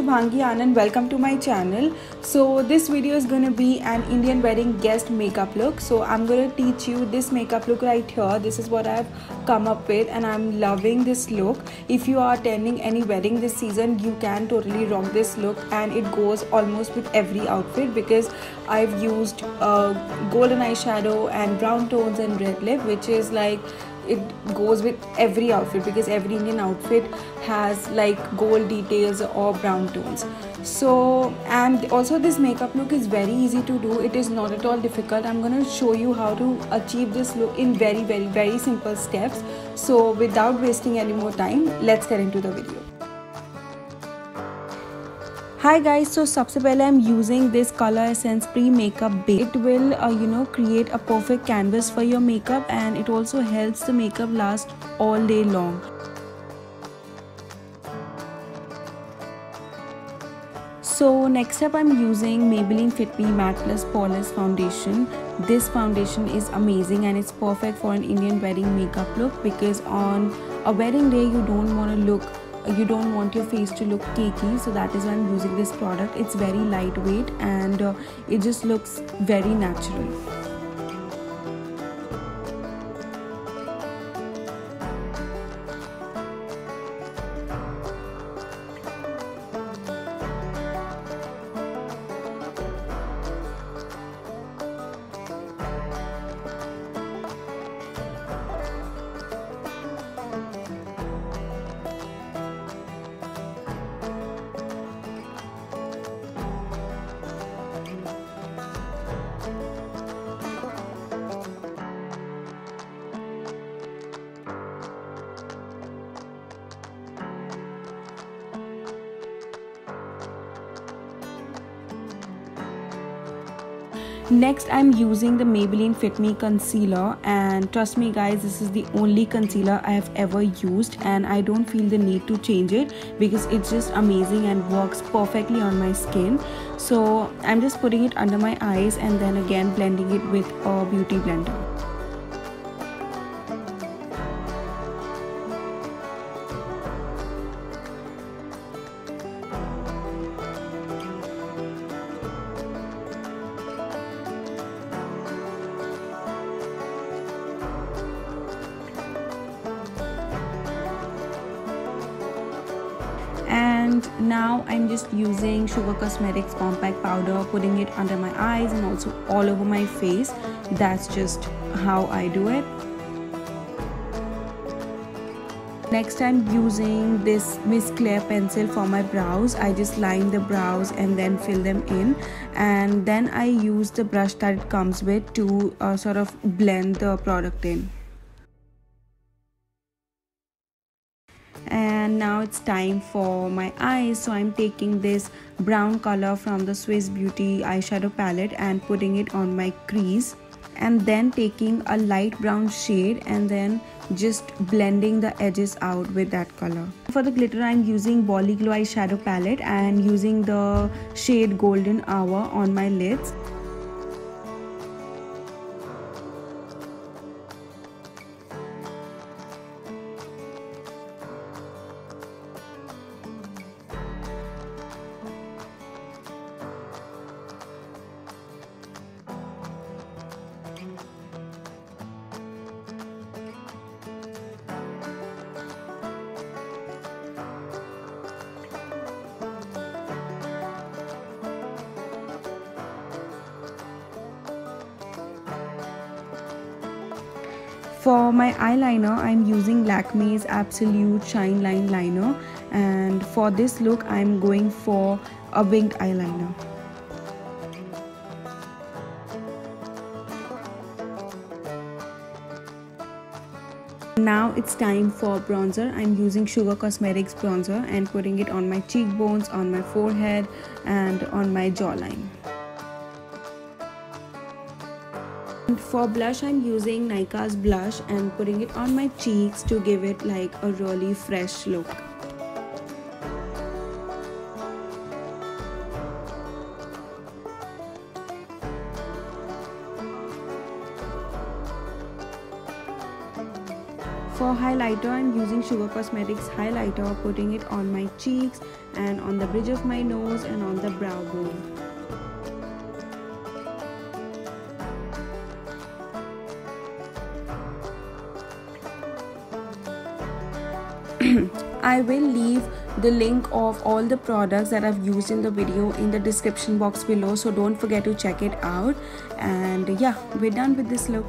Shubhangi Anand. Welcome to my channel. So this video is going to be an Indian wedding guest makeup look. So I'm going to teach you this makeup look right here. This is what I've come up with and I'm loving this look. If you are attending any wedding this season, you can totally rock this look, and it goes almost with every outfit because I've used golden eyeshadow and brown tones and red lip, which is like it goes with every outfit because every Indian outfit has like gold details or brown tones. So, and also this makeup look is very easy to do. It is not at all difficult. I'm going to show you how to achieve this look in very simple steps. So without wasting any more time, let's get into the video. Hi guys, so सबसे पहले I'm using this color essence pre makeup base. It will create a perfect canvas for your makeup, and it also helps the makeup last all day long. So next up I'm using Maybelline Fitme Matte Plus Polish Foundation. This foundation is amazing and it's perfect for an Indian wedding makeup look because on a wedding day you don't want your face to look cakey, so that is why I'm using this product. It's very lightweight and it just looks very natural. Next I'm using the Maybelline Fitme concealer, and trust me guys, this is the only concealer I have ever used and I don't feel the need to change it because it's just amazing and works perfectly on my skin. So I'm just putting it under my eyes and then again blending it with a beauty blender. And now I'm just using Sugar Cosmetics compact powder, putting it under my eyes and also all over my face. That's just how I do it. Next I'm using this Miss Claire pencil for my brows. I just line the brows and then fill them in, and then I use the brush that it comes with to sort of blend the product in. And now it's time for my eyes, so I'm taking this brown color from the Swiss Beauty eyeshadow palette and putting it on my crease, and then taking a light brown shade and then just blending the edges out with that color. For the glitter I'm using Bolly Glow eyeshadow palette and using the shade Golden Hour on my lids. For my eyeliner, I'm using Lakme's Absolute Shine Line Liner, and for this look, I'm going for a winged eyeliner. Now it's time for bronzer. I'm using Sugar Cosmetics bronzer and putting it on my cheekbones, on my forehead, and on my jawline. For blush, I'm using Nykaa's blush and putting it on my cheeks to give it like a really fresh look. For highlighter, I'm using Sugar Cosmetics highlighter, putting it on my cheeks and on the bridge of my nose and on the brow bone. I will leave the link of all the products that I've used in the video in the description box below, so don't forget to check it out. And yeah, we're done with this look.